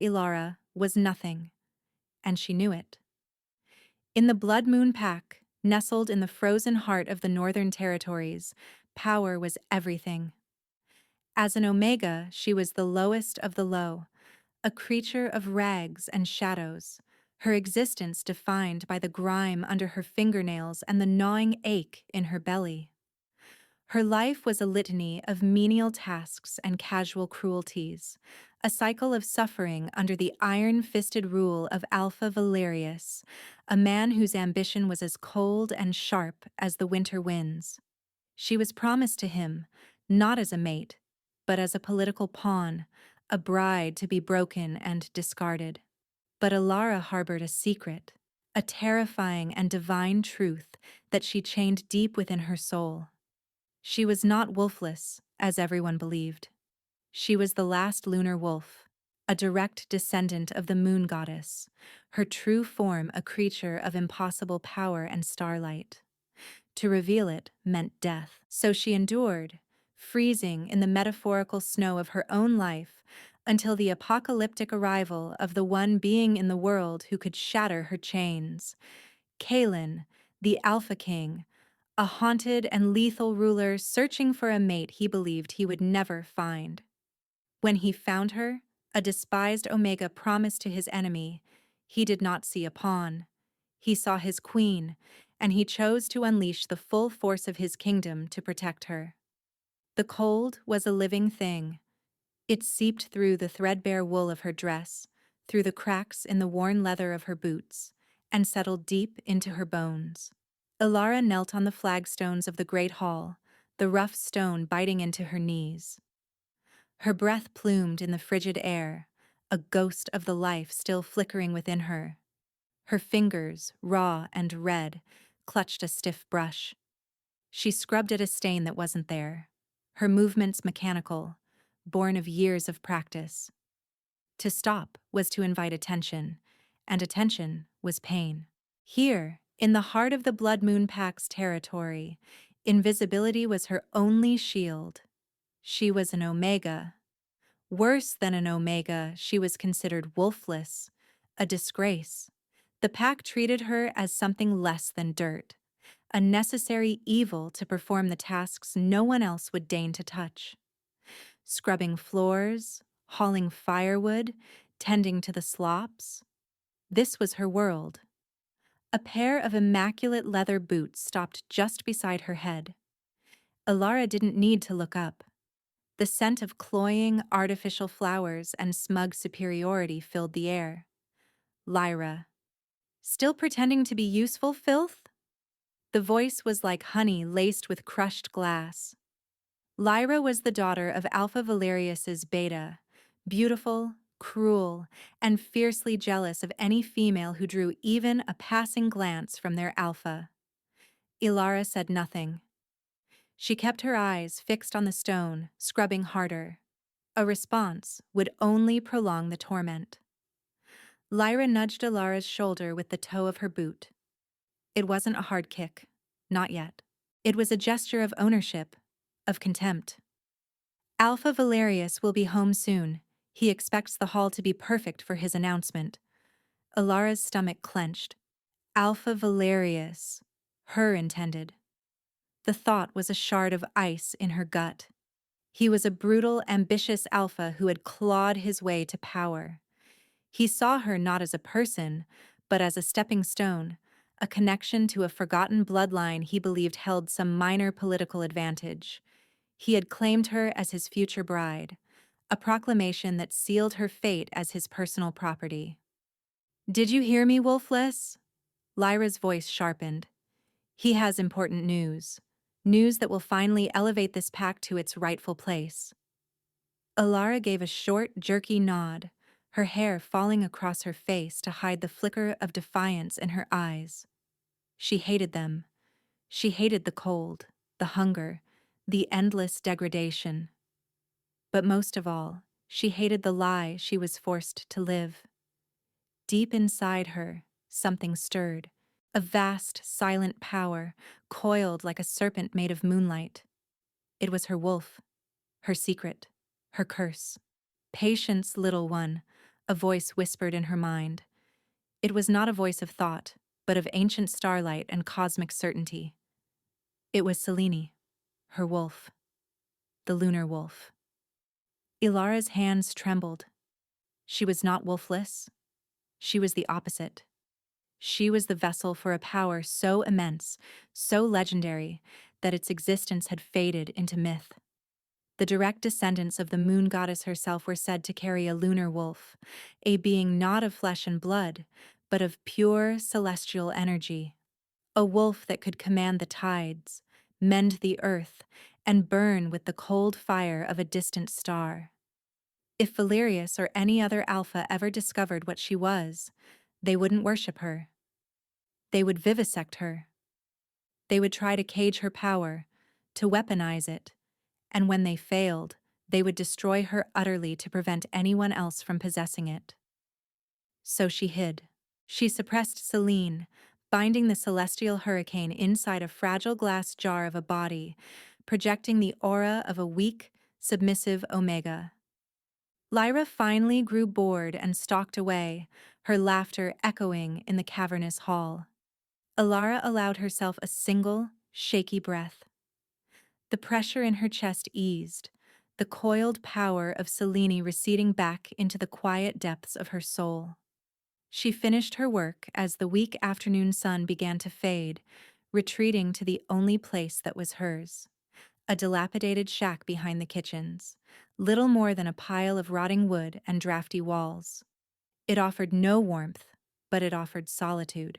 Ilara was nothing, and she knew it. In the Blood Moon Pack, nestled in the frozen heart of the Northern Territories, power was everything. As an Omega, she was the lowest of the low, a creature of rags and shadows, her existence defined by the grime under her fingernails and the gnawing ache in her belly. Her life was a litany of menial tasks and casual cruelties, a cycle of suffering under the iron-fisted rule of Alpha Valerius, a man whose ambition was as cold and sharp as the winter winds. She was promised to him, not as a mate, but as a political pawn, a bride to be broken and discarded. But Alara harbored a secret, a terrifying and divine truth that she chained deep within her soul. She was not wolfless, as everyone believed. She was the last lunar wolf, a direct descendant of the moon goddess, her true form a creature of impossible power and starlight. To reveal it meant death. So she endured, freezing in the metaphorical snow of her own life until the apocalyptic arrival of the one being in the world who could shatter her chains. Kaelin, the Alpha King, a haunted and lethal ruler searching for a mate he believed he would never find. When he found her, a despised Omega promised to his enemy, he did not see a pawn. He saw his queen, and he chose to unleash the full force of his kingdom to protect her. The cold was a living thing. It seeped through the threadbare wool of her dress, through the cracks in the worn leather of her boots, and settled deep into her bones. Ilara knelt on the flagstones of the great hall, the rough stone biting into her knees. Her breath plumed in the frigid air, a ghost of the life still flickering within her. Her fingers, raw and red, clutched a stiff brush. She scrubbed at a stain that wasn't there, her movements mechanical, born of years of practice. To stop was to invite attention, and attention was pain. Here, in the heart of the Blood Moon Pack's territory, invisibility was her only shield. She was an Omega. Worse than an Omega, she was considered wolfless, a disgrace. The pack treated her as something less than dirt, a necessary evil to perform the tasks no one else would deign to touch. Scrubbing floors, hauling firewood, tending to the slops. This was her world. A pair of immaculate leather boots stopped just beside her head. Ilara didn't need to look up. The scent of cloying, artificial flowers and smug superiority filled the air. Lyra. Still pretending to be useful, filth? The voice was like honey laced with crushed glass. Lyra was the daughter of Alpha Valerius's Beta, beautiful, cruel, and fiercely jealous of any female who drew even a passing glance from their Alpha. Ilara said nothing. She kept her eyes fixed on the stone, scrubbing harder. A response would only prolong the torment. Lyra nudged Ilara's shoulder with the toe of her boot. It wasn't a hard kick. Not yet. It was a gesture of ownership, of contempt. Alpha Valerius will be home soon. He expects the hall to be perfect for his announcement. Ilara's stomach clenched. Alpha Valerius. Her intended. The thought was a shard of ice in her gut. He was a brutal, ambitious alpha who had clawed his way to power. He saw her not as a person, but as a stepping stone, a connection to a forgotten bloodline he believed held some minor political advantage. He had claimed her as his future bride, a proclamation that sealed her fate as his personal property. "Did you hear me, Wolfless?" Lyra's voice sharpened. "He has important news. News that will finally elevate this pack to its rightful place." Ilara gave a short, jerky nod, her hair falling across her face to hide the flicker of defiance in her eyes. She hated them. She hated the cold, the hunger, the endless degradation. But most of all, she hated the lie she was forced to live. Deep inside her, something stirred. A vast, silent power, coiled like a serpent made of moonlight. It was her wolf, her secret, her curse. "Patience, little one. A voice whispered in her mind. It was not a voice of thought, but of ancient starlight and cosmic certainty. It was Selene, her wolf, the lunar wolf. Ilara's hands trembled. She was not wolfless. She was the opposite. She was the vessel for a power so immense, so legendary, that its existence had faded into myth. The direct descendants of the moon goddess herself were said to carry a lunar wolf, a being not of flesh and blood, but of pure celestial energy. A wolf that could command the tides, mend the earth, and burn with the cold fire of a distant star. If Valerius or any other alpha ever discovered what she was, they wouldn't worship her. They would vivisect her. They would try to cage her power, to weaponize it, and when they failed, they would destroy her utterly to prevent anyone else from possessing it. So she hid. She suppressed Selene, binding the celestial hurricane inside a fragile glass jar of a body, projecting the aura of a weak, submissive Omega. Lyra finally grew bored and stalked away, her laughter echoing in the cavernous hall. Ilara allowed herself a single, shaky breath. The pressure in her chest eased, the coiled power of Selene receding back into the quiet depths of her soul. She finished her work as the weak afternoon sun began to fade, retreating to the only place that was hers. A dilapidated shack behind the kitchens, little more than a pile of rotting wood and drafty walls. It offered no warmth, but it offered solitude.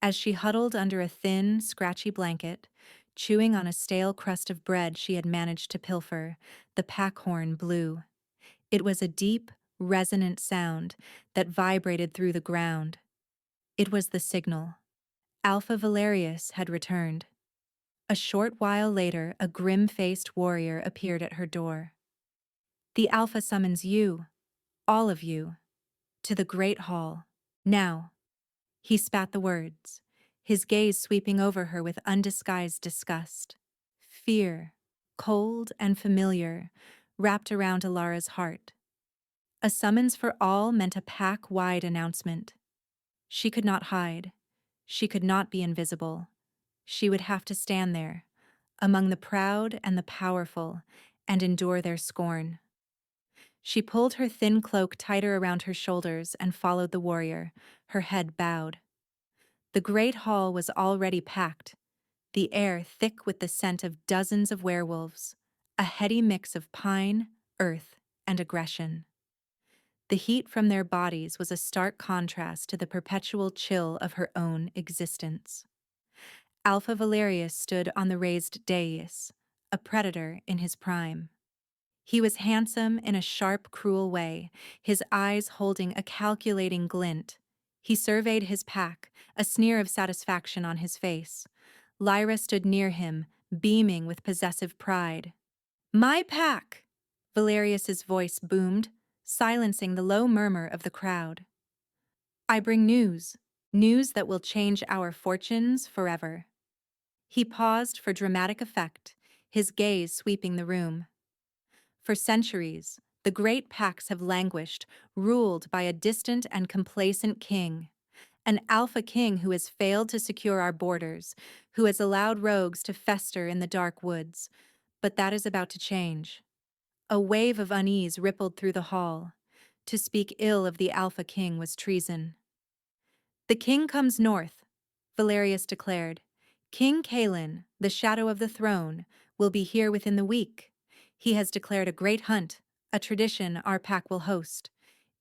As she huddled under a thin, scratchy blanket, chewing on a stale crust of bread she had managed to pilfer, the pack horn blew. It was a deep, resonant sound that vibrated through the ground. It was the signal. Alpha Valerius had returned. A short while later, a grim-faced warrior appeared at her door. The Alpha summons you, all of you, to the Great Hall. Now. He spat the words, his gaze sweeping over her with undisguised disgust. Fear, cold and familiar, wrapped around Ilara's heart. A summons for all meant a pack-wide announcement. She could not hide. She could not be invisible. She would have to stand there, among the proud and the powerful, and endure their scorn. She pulled her thin cloak tighter around her shoulders and followed the warrior, her head bowed. The great hall was already packed, the air thick with the scent of dozens of werewolves, a heady mix of pine, earth, and aggression. The heat from their bodies was a stark contrast to the perpetual chill of her own existence. Alpha Valerius stood on the raised dais, a predator in his prime. He was handsome in a sharp, cruel way, his eyes holding a calculating glint. He surveyed his pack, a sneer of satisfaction on his face. Lyra stood near him, beaming with possessive pride. "My pack!" Valerius's voice boomed, silencing the low murmur of the crowd. "I bring news, news that will change our fortunes forever." He paused for dramatic effect, his gaze sweeping the room. For centuries, the great packs have languished, ruled by a distant and complacent king. An alpha king who has failed to secure our borders, who has allowed rogues to fester in the dark woods. But that is about to change. A wave of unease rippled through the hall. To speak ill of the alpha king was treason. "The king comes north," Valerius declared. "King Kalin, the shadow of the throne, will be here within the week. He has declared a great hunt, a tradition our pack will host.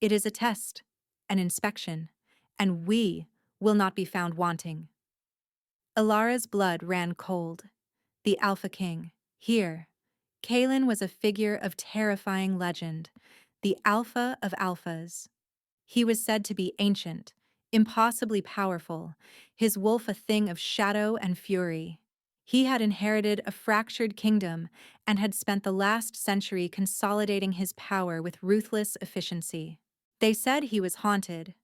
It is a test, an inspection, and we will not be found wanting." Ilara's blood ran cold. The Alpha King, here. Kalin was a figure of terrifying legend, the Alpha of Alphas. He was said to be ancient, impossibly powerful, his wolf a thing of shadow and fury. He had inherited a fractured kingdom and had spent the last century consolidating his power with ruthless efficiency. They said he was haunted,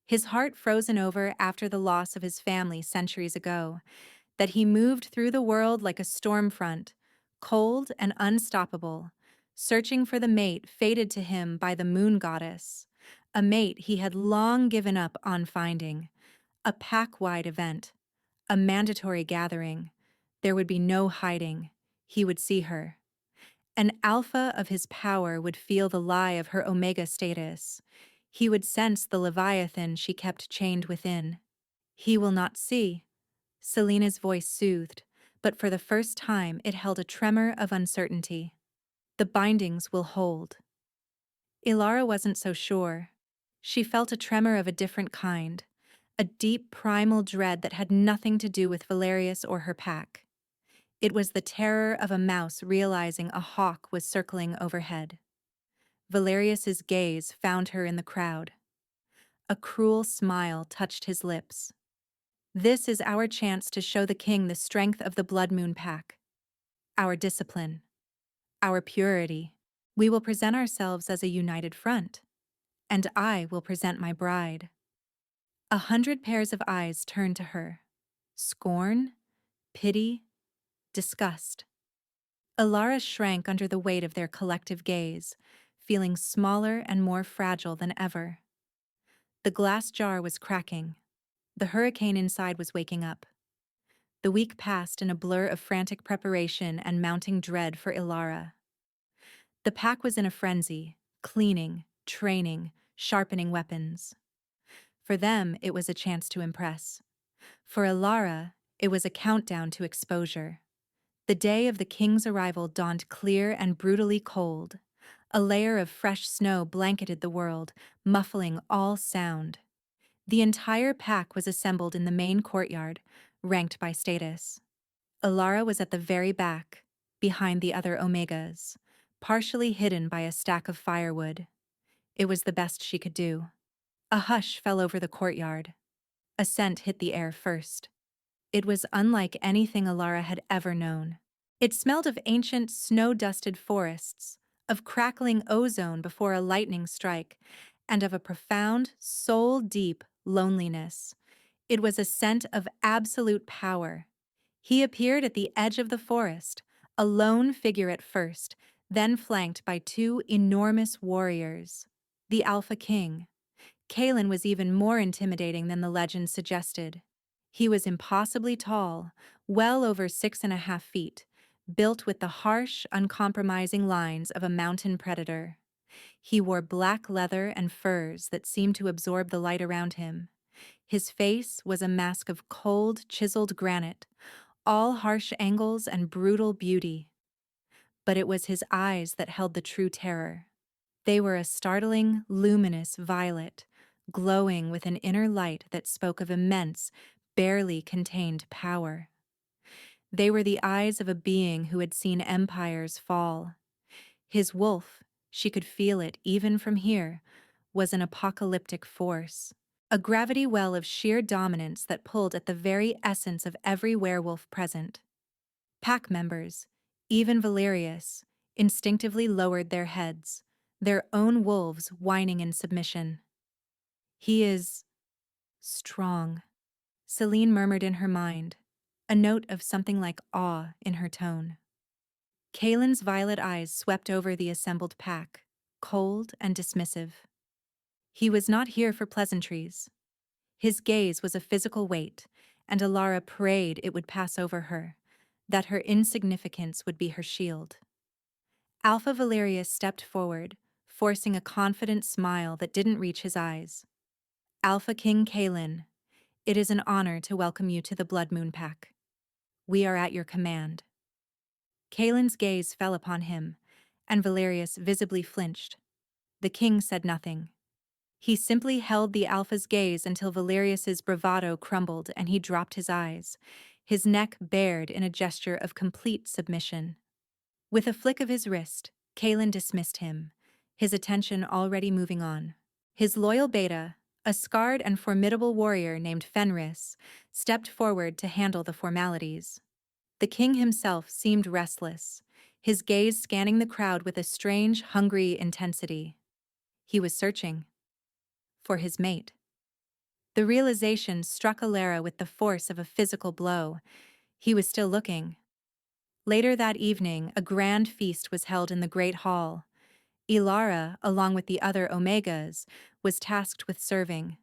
his heart frozen over after the loss of his family centuries ago, that he moved through the world like a storm front, cold and unstoppable, searching for the mate fated to him by the moon goddess, a mate he had long given up on finding, a pack-wide event, a mandatory gathering. There would be no hiding. He would see her. An alpha of his power would feel the lie of her omega status. He would sense the leviathan she kept chained within. He will not see. Selena's voice soothed, but for the first time it held a tremor of uncertainty. The bindings will hold. Ilara wasn't so sure. She felt a tremor of a different kind, a deep primal dread that had nothing to do with Valerius or her pack. It was the terror of a mouse realizing a hawk was circling overhead. Valerius's gaze found her in the crowd. A cruel smile touched his lips. This is our chance to show the king the strength of the Blood Moon Pack. Our discipline. Our purity. We will present ourselves as a united front. And I will present my bride. 100 pairs of eyes turned to her. Scorn, pity, disgust. Ilara shrank under the weight of their collective gaze, feeling smaller and more fragile than ever. The glass jar was cracking. The hurricane inside was waking up. The week passed in a blur of frantic preparation and mounting dread for Ilara. The pack was in a frenzy, cleaning, training, sharpening weapons. For them, it was a chance to impress. For Ilara, it was a countdown to exposure. The day of the king's arrival dawned clear and brutally cold. A layer of fresh snow blanketed the world, muffling all sound. The entire pack was assembled in the main courtyard, ranked by status. Ilara was at the very back, behind the other Omegas, partially hidden by a stack of firewood. It was the best she could do. A hush fell over the courtyard. A scent hit the air first. It was unlike anything Ilara had ever known. It smelled of ancient, snow-dusted forests, of crackling ozone before a lightning strike, and of a profound, soul-deep loneliness. It was a scent of absolute power. He appeared at the edge of the forest, a lone figure at first, then flanked by two enormous warriors. The Alpha King. Kalen was even more intimidating than the legend suggested. He was impossibly tall, well over 6.5 feet, built with the harsh, uncompromising lines of a mountain predator. He wore black leather and furs that seemed to absorb the light around him. His face was a mask of cold, chiseled granite, all harsh angles and brutal beauty. But it was his eyes that held the true terror. They were a startling, luminous violet, glowing with an inner light that spoke of immense, barely contained power. They were the eyes of a being who had seen empires fall. His wolf, she could feel it even from here, was an apocalyptic force, a gravity well of sheer dominance that pulled at the very essence of every werewolf present. Pack members, even Valerius, instinctively lowered their heads, their own wolves whining in submission. He is strong, Celine murmured in her mind, a note of something like awe in her tone. Kalen's violet eyes swept over the assembled pack, cold and dismissive. He was not here for pleasantries. His gaze was a physical weight, and Ilara prayed it would pass over her, that her insignificance would be her shield. Alpha Valerius stepped forward, forcing a confident smile that didn't reach his eyes. Alpha King Kalen, it is an honor to welcome you to the Blood Moon Pack. We are at your command. Kalen's gaze fell upon him, and Valerius visibly flinched. The king said nothing. He simply held the Alpha's gaze until Valerius's bravado crumbled and he dropped his eyes, his neck bared in a gesture of complete submission. With a flick of his wrist, Kalen dismissed him, his attention already moving on. His loyal beta, a scarred and formidable warrior named Fenris, stepped forward to handle the formalities. The king himself seemed restless, his gaze scanning the crowd with a strange, hungry intensity. He was searching for his mate. The realization struck Ilara with the force of a physical blow. He was still looking. Later that evening, a grand feast was held in the Great Hall. Ilara, along with the other Omegas, was tasked with serving.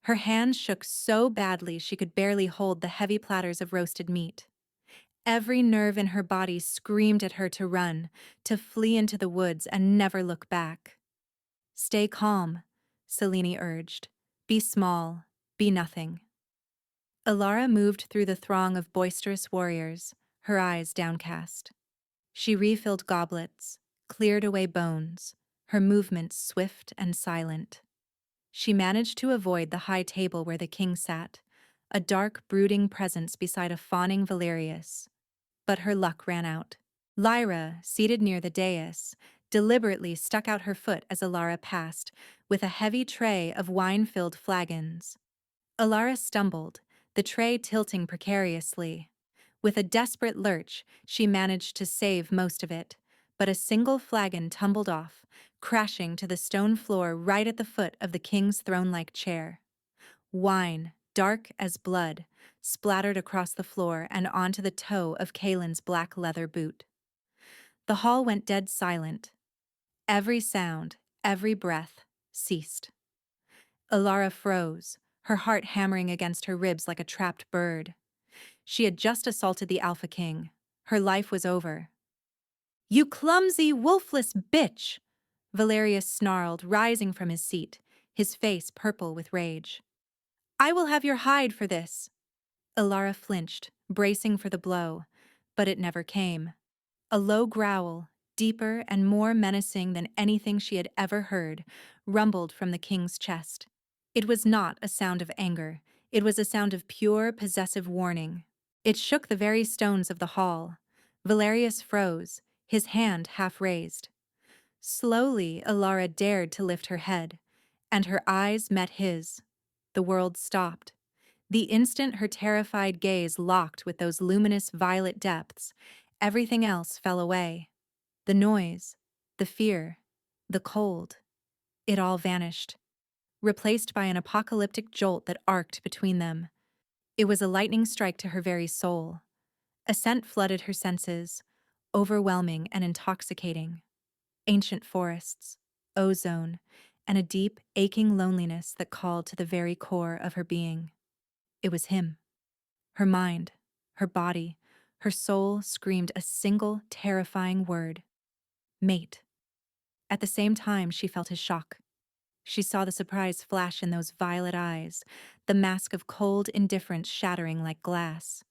Her hands shook so badly she could barely hold the heavy platters of roasted meat. Every nerve in her body screamed at her to run, to flee into the woods and never look back. "Stay calm," Selene urged. "Be small. Be nothing." Ilara moved through the throng of boisterous warriors, her eyes downcast. She refilled goblets, cleared away bones, her movements swift and silent. She managed to avoid the high table where the king sat, a dark, brooding presence beside a fawning Valerius. But her luck ran out. Lyra, seated near the dais, deliberately stuck out her foot as Ilara passed, with a heavy tray of wine-filled flagons. Ilara stumbled, the tray tilting precariously. With a desperate lurch, she managed to save most of it, but a single flagon tumbled off, crashing to the stone floor right at the foot of the king's throne-like chair. Wine, dark as blood, splattered across the floor and onto the toe of Kaelin's black leather boot. The hall went dead silent. Every sound, every breath, ceased. Ilara froze, her heart hammering against her ribs like a trapped bird. She had just assaulted the Alpha King. Her life was over. "You clumsy, wolfless bitch!" Valerius snarled, rising from his seat, his face purple with rage. "I will have your hide for this." Ilara flinched, bracing for the blow, but it never came. A low growl, deeper and more menacing than anything she had ever heard, rumbled from the king's chest. It was not a sound of anger. It was a sound of pure, possessive warning. It shook the very stones of the hall. Valerius froze, his hand half raised. Slowly, Ilara dared to lift her head, and her eyes met his. The world stopped. The instant her terrified gaze locked with those luminous violet depths, everything else fell away. The noise, the fear, the cold. It all vanished, replaced by an apocalyptic jolt that arced between them. It was a lightning strike to her very soul. A scent flooded her senses, overwhelming and intoxicating. Ancient forests, ozone, and a deep, aching loneliness that called to the very core of her being. It was him. Her mind, her body, her soul screamed a single, terrifying word: mate. At the same time, she felt his shock. She saw the surprise flash in those violet eyes, the mask of cold indifference shattering like glass.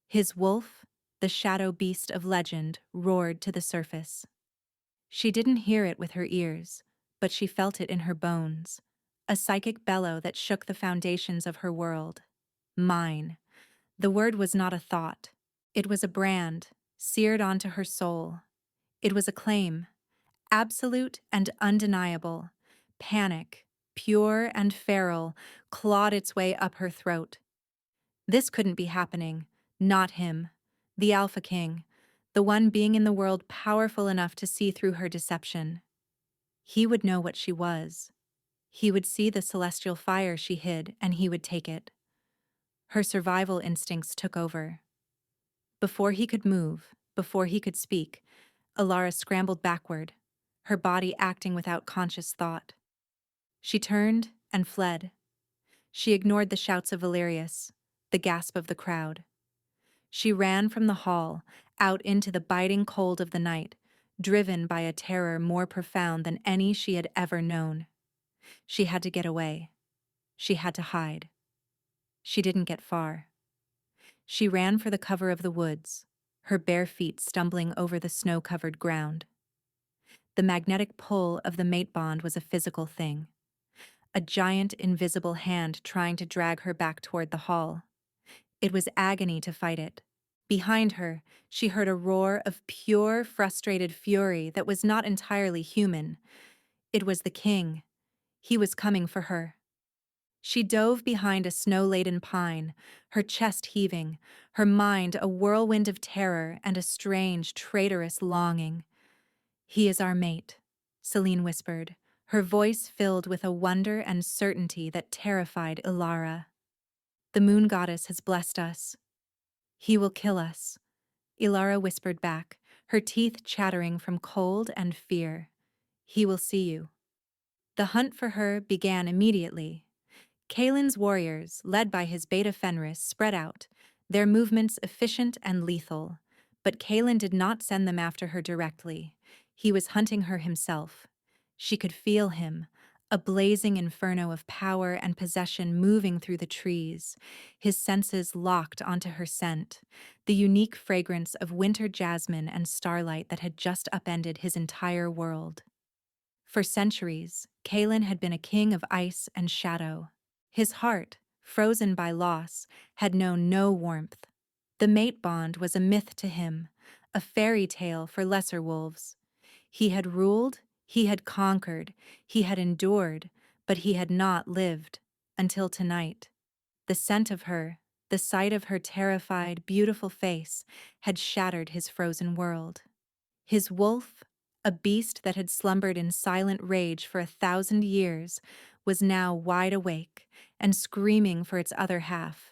His wolf, the shadow beast of legend, roared to the surface. She didn't hear it with her ears, but she felt it in her bones, a psychic bellow that shook the foundations of her world. Mine. The word was not a thought. It was a brand, seared onto her soul. It was a claim, absolute and undeniable. Panic, pure and feral, clawed its way up her throat. This couldn't be happening. Not him. The Alpha King. The one being in the world powerful enough to see through her deception. He would know what she was. He would see the celestial fire she hid, and he would take it. Her survival instincts took over. Before he could move, before he could speak, Ilara scrambled backward, her body acting without conscious thought. She turned and fled. She ignored the shouts of Valerius, the gasp of the crowd. She ran from the hall, out into the biting cold of the night, driven by a terror more profound than any she had ever known. She had to get away. She had to hide. She didn't get far. She ran for the cover of the woods, her bare feet stumbling over the snow-covered ground. The magnetic pull of the mate bond was a physical thing. A giant, invisible hand trying to drag her back toward the hall. It was agony to fight it. Behind her, she heard a roar of pure, frustrated fury that was not entirely human. It was the king. He was coming for her. She dove behind a snow-laden pine, her chest heaving, her mind a whirlwind of terror and a strange, traitorous longing. "He is our mate," Selene whispered, her voice filled with a wonder and certainty that terrified Ilara. "The moon goddess has blessed us. He will kill us," Ilara whispered back, her teeth chattering from cold and fear. He will see you. The hunt for her began immediately. Kalen's warriors, led by his beta Fenris, spread out, their movements efficient and lethal. But Kalen did not send them after her directly. He was hunting her himself. She could feel him, a blazing inferno of power and possession moving through the trees, his senses locked onto her scent, the unique fragrance of winter jasmine and starlight that had just upended his entire world. For centuries, Kalen had been a king of ice and shadow. His heart, frozen by loss, had known no warmth. The mate bond was a myth to him, a fairy tale for lesser wolves. He had ruled, he had conquered, he had endured, but he had not lived, until tonight. The scent of her, the sight of her terrified, beautiful face, had shattered his frozen world. His wolf, a beast that had slumbered in silent rage for 1,000 years, was now wide awake and screaming for its other half.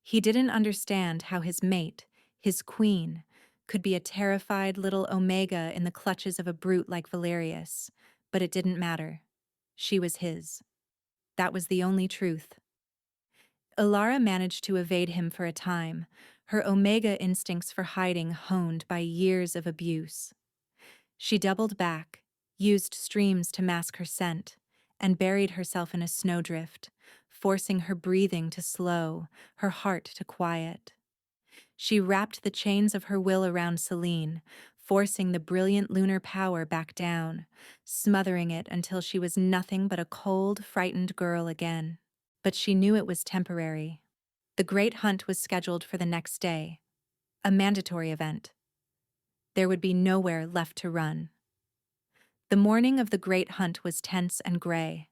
He didn't understand how his mate, his queen, could be a terrified little omega in the clutches of a brute like Valerius, but it didn't matter. She was his. That was the only truth. Ilara managed to evade him for a time, her omega instincts for hiding honed by years of abuse. She doubled back, used streams to mask her scent, and buried herself in a snowdrift, forcing her breathing to slow, her heart to quiet. She wrapped the chains of her will around Selene, forcing the brilliant lunar power back down, smothering it until she was nothing but a cold, frightened girl again. But she knew it was temporary. The great hunt was scheduled for the next day, a mandatory event. There would be nowhere left to run. The morning of the great hunt was tense and gray.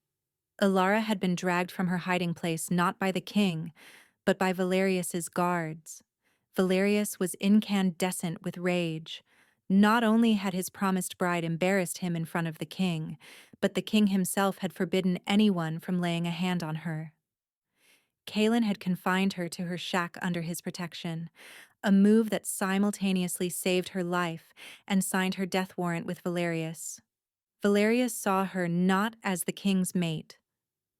Ilara had been dragged from her hiding place not by the king, but by Valerius's guards. Valerius was incandescent with rage. Not only had his promised bride embarrassed him in front of the king, but the king himself had forbidden anyone from laying a hand on her. Kalen had confined her to her shack under his protection, a move that simultaneously saved her life and signed her death warrant with Valerius. Valerius saw her not as the king's mate.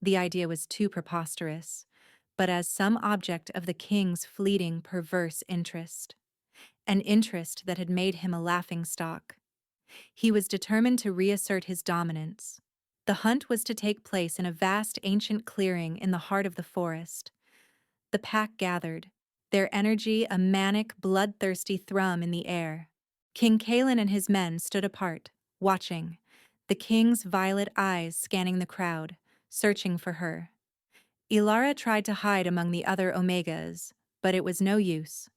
The idea was too preposterous, but as some object of the king's fleeting, perverse interest. An interest that had made him a laughingstock. He was determined to reassert his dominance. The hunt was to take place in a vast ancient clearing in the heart of the forest. The pack gathered, their energy a manic, bloodthirsty thrum in the air. King Kalen and his men stood apart, watching, the king's violet eyes scanning the crowd, searching for her. Ilara tried to hide among the other Omegas, but it was no use.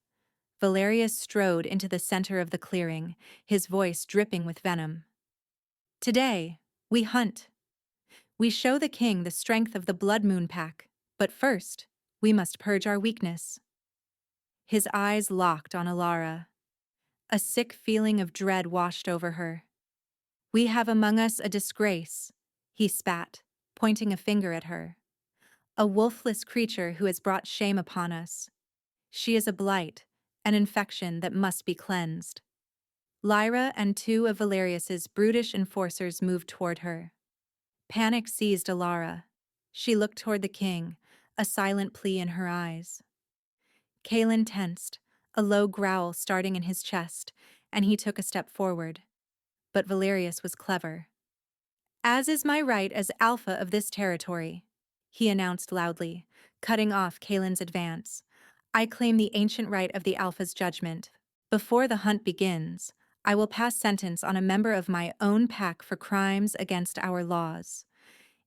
Valerius strode into the center of the clearing, his voice dripping with venom. Today, we hunt. We show the king the strength of the Blood Moon Pack, but first, we must purge our weakness. His eyes locked on Ilara. A sick feeling of dread washed over her. We have among us a disgrace, he spat, pointing a finger at her. A wolfless creature who has brought shame upon us. She is a blight, an infection that must be cleansed. Lyra and two of Valerius's brutish enforcers moved toward her. Panic seized Ilara. She looked toward the king, a silent plea in her eyes. Kalen tensed, a low growl starting in his chest, and he took a step forward. But Valerius was clever. As is my right as alpha of this territory, he announced loudly, cutting off Kalen's advance. I claim the ancient right of the alpha's judgment. Before the hunt begins, I will pass sentence on a member of my own pack for crimes against our laws.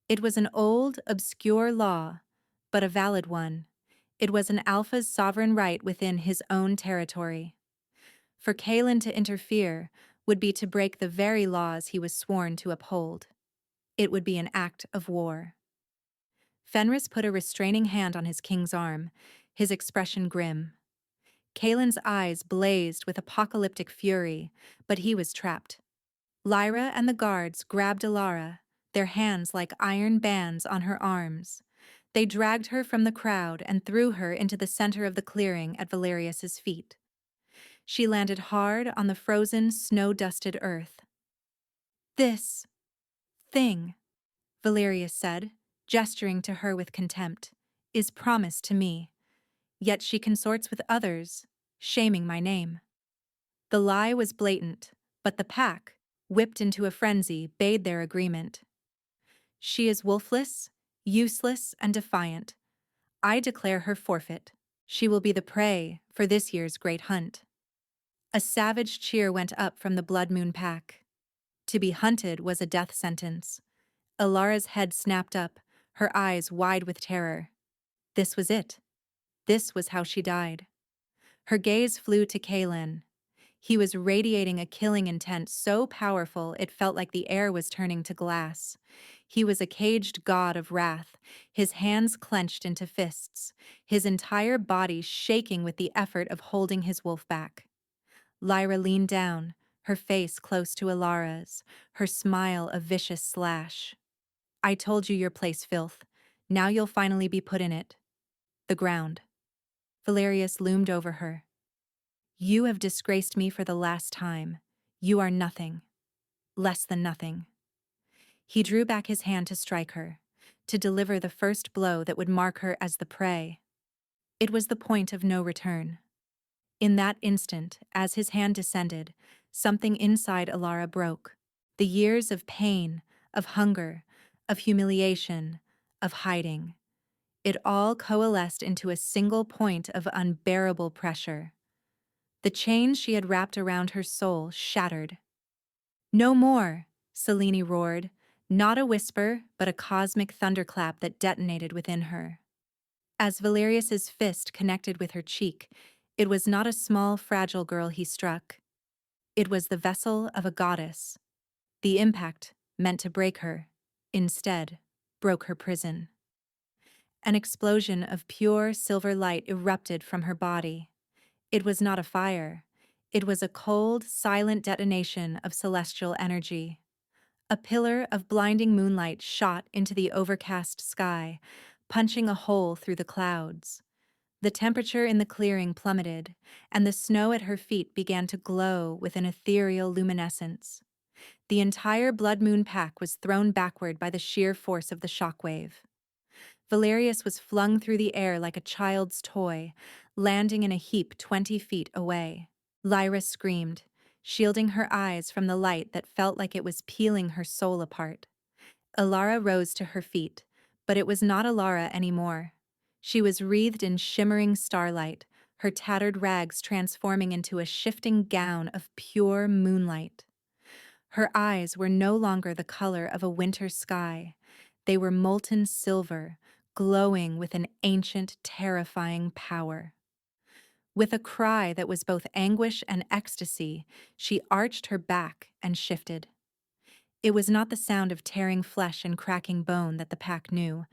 It was an old, obscure law, but a valid one. It was an alpha's sovereign right within his own territory. For Kalen to interfere would be to break the very laws he was sworn to uphold. It would be an act of war. Fenris put a restraining hand on his king's arm, his expression grim. Kalen's eyes blazed with apocalyptic fury, but he was trapped. Lyra and the guards grabbed Ilara, their hands like iron bands on her arms. They dragged her from the crowd and threw her into the center of the clearing at Valerius's feet. She landed hard on the frozen, snow-dusted earth. This, thing," Valerius said, gesturing to her with contempt, "is promised to me, yet she consorts with others, shaming my name." The lie was blatant, but the pack, whipped into a frenzy, bade their agreement. "She is wolfless, useless, and defiant. I declare her forfeit. She will be the prey for this year's great hunt." A savage cheer went up from the Blood Moon pack. To be hunted was a death sentence. Alara's head snapped up, her eyes wide with terror. This was it. This was how she died. Her gaze flew to Kalen. He was radiating a killing intent so powerful it felt like the air was turning to glass. He was a caged god of wrath, his hands clenched into fists, his entire body shaking with the effort of holding his wolf back. Lyra leaned down, her face close to Alara's, her smile a vicious slash. "I told you your place, filth. Now you'll finally be put in it." The ground. Valerius loomed over her. "You have disgraced me for the last time. You are nothing. Less than nothing." He drew back his hand to strike her, to deliver the first blow that would mark her as the prey. It was the point of no return. In that instant, as his hand descended, something inside Alara broke. The years of pain, of hunger, of humiliation, of hiding. It all coalesced into a single point of unbearable pressure. The chains she had wrapped around her soul shattered. "No more!" Selene roared, not a whisper, but a cosmic thunderclap that detonated within her. As Valerius's fist connected with her cheek, it was not a small, fragile girl he struck. It was the vessel of a goddess. The impact meant to break her, instead, broke her prison. An explosion of pure silver light erupted from her body. It was not a fire. It was a cold, silent detonation of celestial energy. A pillar of blinding moonlight shot into the overcast sky, punching a hole through the clouds. The temperature in the clearing plummeted, and the snow at her feet began to glow with an ethereal luminescence. The entire Blood Moon pack was thrown backward by the sheer force of the shockwave. Valerius was flung through the air like a child's toy, landing in a heap 20 feet away. Lyra screamed, shielding her eyes from the light that felt like it was peeling her soul apart. Alara rose to her feet, but it was not Alara anymore. She was wreathed in shimmering starlight, her tattered rags transforming into a shifting gown of pure moonlight. Her eyes were no longer the color of a winter sky. They were molten silver, glowing with an ancient, terrifying power. With a cry that was both anguish and ecstasy, she arched her back and shifted. It was not the sound of tearing flesh and cracking bone that the pack knew.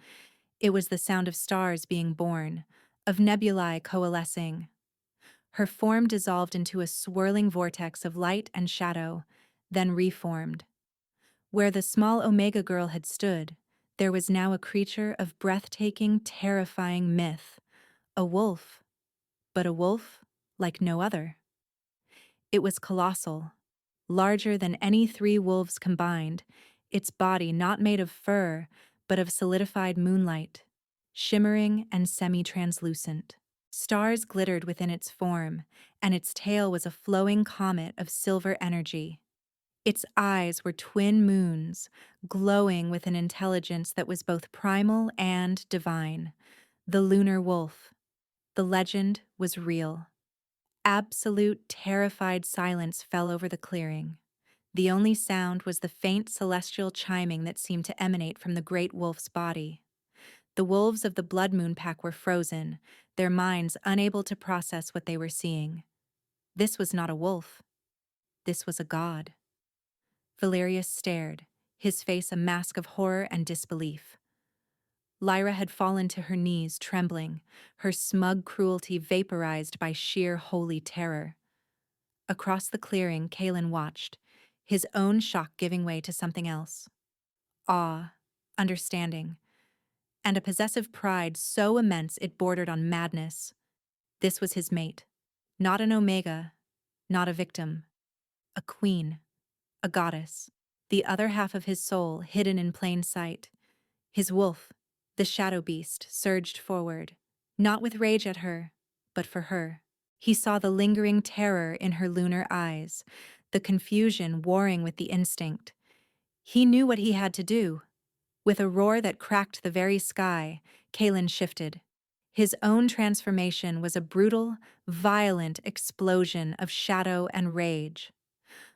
It was the sound of stars being born, of nebulae coalescing. Her form dissolved into a swirling vortex of light and shadow, then reformed. Where the small Omega girl had stood, there was now a creature of breathtaking, terrifying myth, a wolf, but a wolf like no other. It was colossal, larger than any 3 wolves combined, its body not made of fur, but of solidified moonlight, shimmering and semi-translucent. Stars glittered within its form, and its tail was a flowing comet of silver energy. Its eyes were twin moons, glowing with an intelligence that was both primal and divine. The lunar wolf. The legend was real. Absolute, terrified silence fell over the clearing. The only sound was the faint celestial chiming that seemed to emanate from the great wolf's body. The wolves of the Blood Moon pack were frozen, their minds unable to process what they were seeing. This was not a wolf. This was a god. Valerius stared, his face a mask of horror and disbelief. Lyra had fallen to her knees, trembling, her smug cruelty vaporized by sheer holy terror. Across the clearing, Kalen watched, his own shock giving way to something else. Awe, understanding, and a possessive pride so immense it bordered on madness. This was his mate, not an Omega, not a victim, a queen, a goddess. the other half of his soul hidden in plain sight. His wolf, the shadow beast, surged forward, not with rage at her, but for her. He saw the lingering terror in her lunar eyes, the confusion warring with the instinct. He knew what he had to do. With a roar that cracked the very sky, Kalen shifted. His own transformation was a brutal, violent explosion of shadow and rage.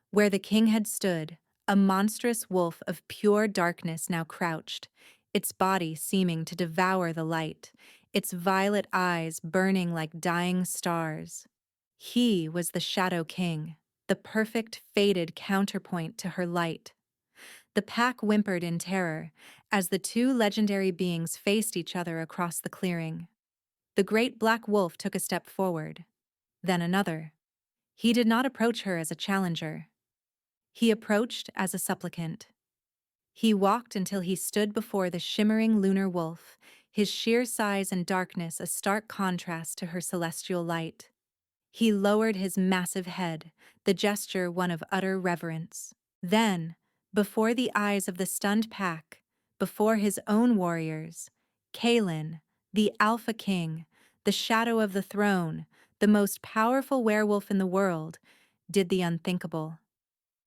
Where the king had stood, a monstrous wolf of pure darkness now crouched, its body seeming to devour the light, its violet eyes burning like dying stars. He was the Shadow King, the perfect faded counterpoint to her light. The pack whimpered in terror as the two legendary beings faced each other across the clearing. The great black wolf took a step forward, then another. He did not approach her as a challenger. He approached as a supplicant. He walked until he stood before the shimmering lunar wolf, his sheer size and darkness a stark contrast to her celestial light. He lowered his massive head, the gesture one of utter reverence. Then, before the eyes of the stunned pack, before his own warriors, Kalen, the Alpha King, the shadow of the throne, the most powerful werewolf in the world, did the unthinkable.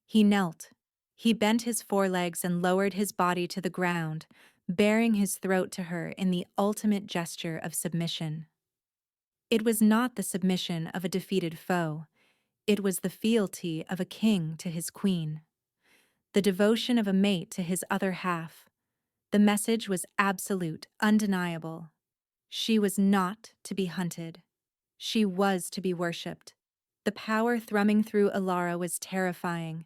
He knelt. He bent his forelegs and lowered his body to the ground, baring his throat to her in the ultimate gesture of submission. It was not the submission of a defeated foe. It was the fealty of a king to his queen, the devotion of a mate to his other half. The message was absolute, undeniable. She was not to be hunted. She was to be worshipped. The power thrumming through Alara was terrifying.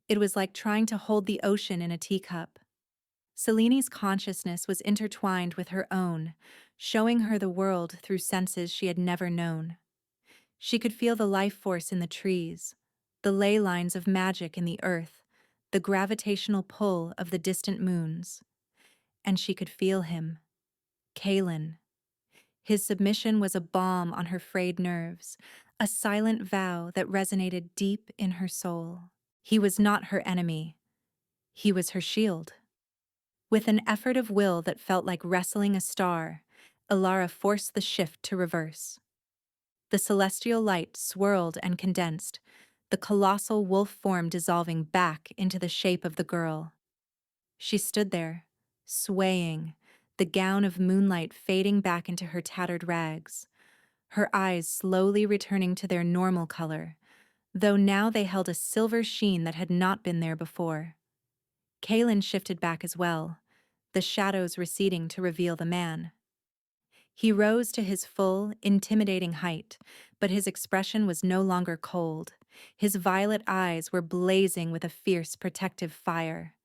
It was like trying to hold the ocean in a teacup. Seleni's consciousness was intertwined with her own, showing her the world through senses she had never known. She could feel the life force in the trees, the ley lines of magic in the earth, the gravitational pull of the distant moons. And she could feel him, Kalen. His submission was a balm on her frayed nerves, a silent vow that resonated deep in her soul. He was not her enemy. He was her shield. With an effort of will that felt like wrestling a star, Alara forced the shift to reverse. The celestial light swirled and condensed, the colossal wolf form dissolving back into the shape of the girl. She stood there, swaying, the gown of moonlight fading back into her tattered rags, her eyes slowly returning to their normal color, though now they held a silver sheen that had not been there before. Kalen shifted back as well, the shadows receding to reveal the man. He rose to his full, intimidating height, but his expression was no longer cold. His violet eyes were blazing with a fierce, protective fire.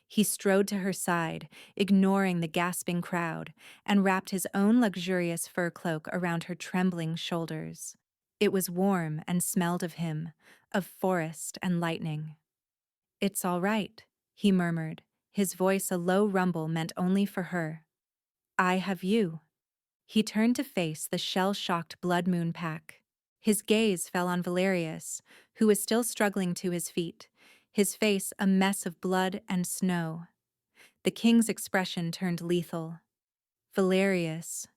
He strode to her side, ignoring the gasping crowd, and wrapped his own luxurious fur cloak around her trembling shoulders. It was warm and smelled of him, of forest and lightning. "It's all right," he murmured, his voice a low rumble meant only for her. "I have you." He turned to face the shell-shocked Blood Moon pack. His gaze fell on Valerius, who was still struggling to his feet, his face a mess of blood and snow. The king's expression turned lethal. "Valerius."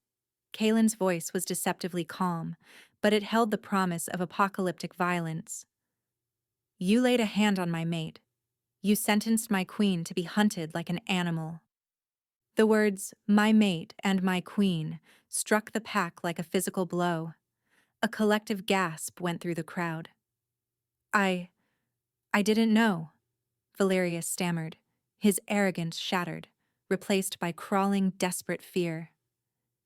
Kalen's voice was deceptively calm, but it held the promise of apocalyptic violence. "You laid a hand on my mate. You sentenced my queen to be hunted like an animal." The words, "my mate" and "my queen," struck the pack like a physical blow. A collective gasp went through the crowd. I didn't know," Valerius stammered, his arrogance shattered, replaced by crawling, desperate fear.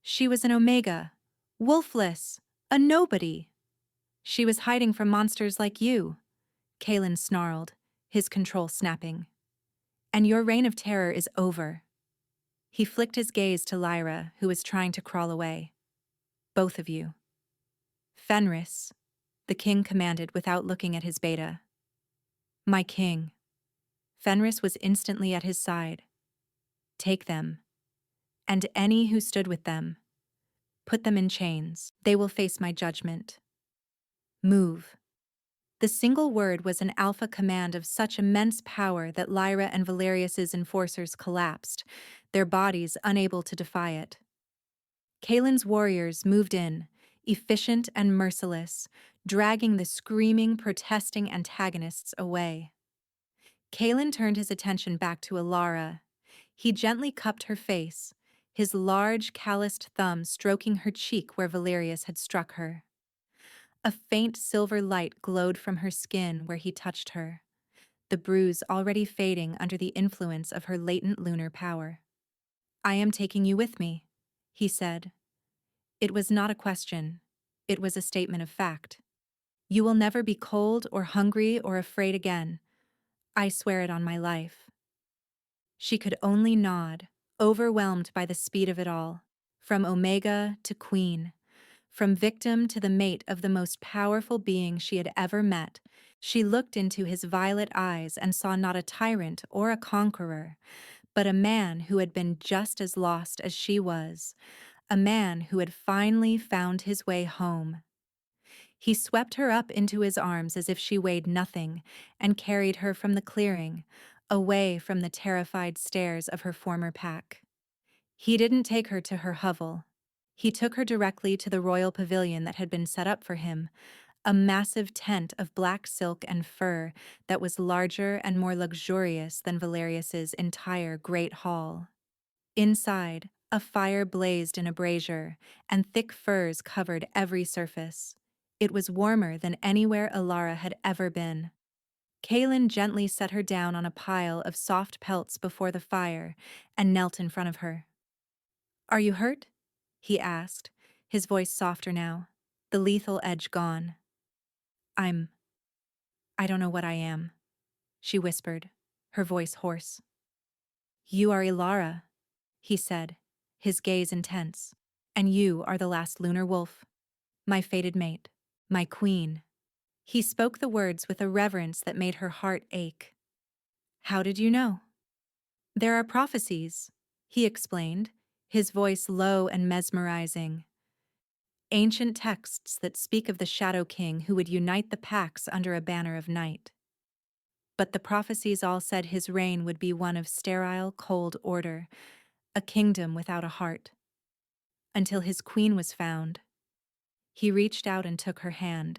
"She was an Omega, wolfless, a nobody. She was hiding from monsters like you," Kalen snarled, his control snapping. "And your reign of terror is over." He flicked his gaze to Lyra, who was trying to crawl away. "Both of you." "Fenris," the king commanded without looking at his beta. "My king." Fenris was instantly at his side. "Take them. And any who stood with them. Put them in chains. They will face my judgment. Move." The single word was an alpha command of such immense power that Lyra and Valerius's enforcers collapsed, their bodies unable to defy it. Kaelin's warriors moved in, efficient and merciless, dragging the screaming, protesting antagonists away. Kaelin turned his attention back to Alara. He gently cupped her face, his large, calloused thumb stroking her cheek where Valerius had struck her. A faint silver light glowed from her skin where he touched her, the bruise already fading under the influence of her latent lunar power. "I am taking you with me," he said. It was not a question. It was a statement of fact. "You will never be cold or hungry or afraid again. I swear it on my life." She could only nod, overwhelmed by the speed of it all, from Omega to Queen. From victim to the mate of the most powerful being she had ever met, she looked into his violet eyes and saw not a tyrant or a conqueror, but a man who had been just as lost as she was, a man who had finally found his way home. He swept her up into his arms as if she weighed nothing and carried her from the clearing, away from the terrified stares of her former pack. He didn't take her to her hovel. He took her directly to the royal pavilion that had been set up for him, a massive tent of black silk and fur that was larger and more luxurious than Valerius's entire great hall. Inside, a fire blazed in a brazier, and thick furs covered every surface. It was warmer than anywhere Alara had ever been. Kaelin gently set her down on a pile of soft pelts before the fire and knelt in front of her. "Are you hurt?" he asked, his voice softer now, the lethal edge gone. I don't know what I am," she whispered, her voice hoarse. "You are Ilara," he said, his gaze intense, "and you are the last lunar wolf. My fated mate, my queen." He spoke the words with a reverence that made her heart ache. "How did you know?" "There are prophecies," he explained, his voice low and mesmerizing. "Ancient texts that speak of the Shadow King who would unite the packs under a banner of night. But the prophecies all said his reign would be one of sterile, cold order, a kingdom without a heart. Until his queen was found." He reached out and took her hand,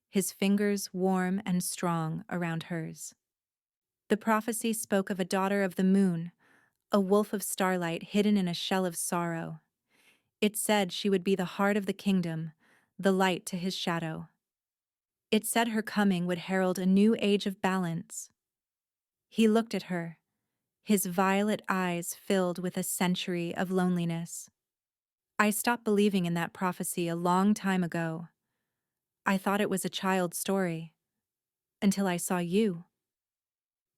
his fingers warm and strong around hers. The prophecy spoke of a daughter of the moon, a wolf of starlight hidden in a shell of sorrow. It said she would be the heart of the kingdom, the light to his shadow. It said her coming would herald a new age of balance. He looked at her, his violet eyes filled with a century of loneliness. "I stopped believing in that prophecy a long time ago. I thought it was a child's story, until I saw you."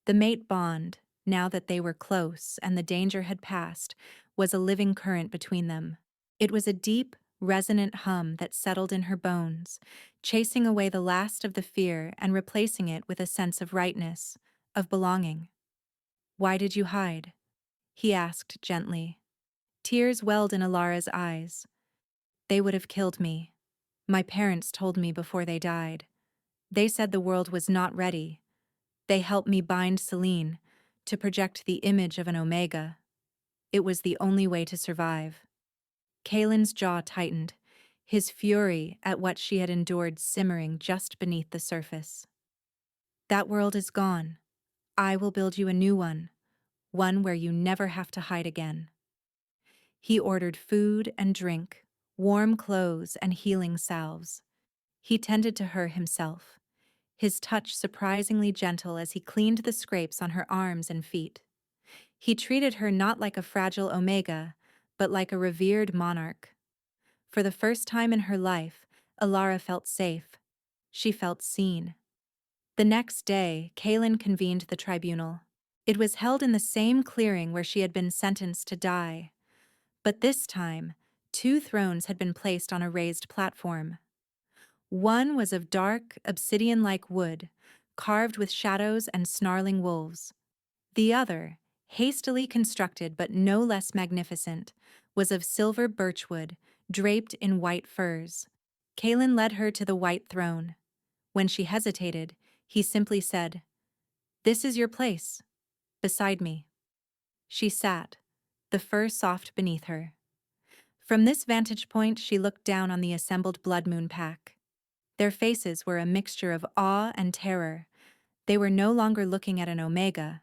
The mate bond, now that they were close and the danger had passed, was a living current between them. It was a deep, resonant hum that settled in her bones, chasing away the last of the fear and replacing it with a sense of rightness, of belonging. "Why did you hide?" he asked gently. Tears welled in Alara's eyes. "They would have killed me. My parents told me before they died. They said the world was not ready. They helped me bind Celine to project the image of an Omega. It was the only way to survive." Kaelin's jaw tightened, his fury at what she had endured simmering just beneath the surface. "That world is gone. I will build you a new one where you never have to hide again." He ordered food and drink, warm clothes and healing salves. He tended to her himself, his touch surprisingly gentle as he cleaned the scrapes on her arms and feet. He treated her not like a fragile Omega, but like a revered monarch. For the first time in her life, Alara felt safe. She felt seen. The next day, Kaelin convened the tribunal. It was held in the same clearing where she had been sentenced to die. But this time, 2 thrones had been placed on a raised platform. One was of dark, obsidian-like wood, carved with shadows and snarling wolves. The other, hastily constructed but no less magnificent, was of silver birchwood, draped in white furs. Kaelin led her to the white throne. When she hesitated, he simply said, "This is your place, beside me." She sat, the fur soft beneath her. From this vantage point, she looked down on the assembled Blood Moon pack. Their faces were a mixture of awe and terror. They were no longer looking at an Omega.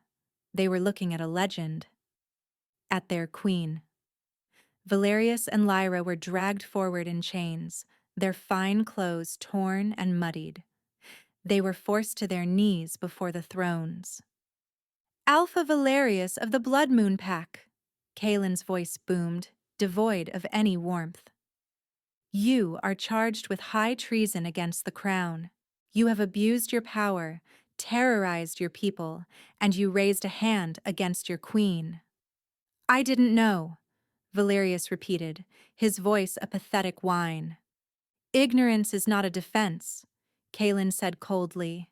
They were looking at a legend. At their queen. Valerius and Lyra were dragged forward in chains, their fine clothes torn and muddied. They were forced to their knees before the thrones. "Alpha Valerius of the Blood Moon pack," Kaelin's voice boomed, devoid of any warmth. "You are charged with high treason against the crown. You have abused your power, terrorized your people, and you raised a hand against your queen." "I didn't know," Valerius repeated, his voice a pathetic whine. "Ignorance is not a defense," Kaelin said coldly.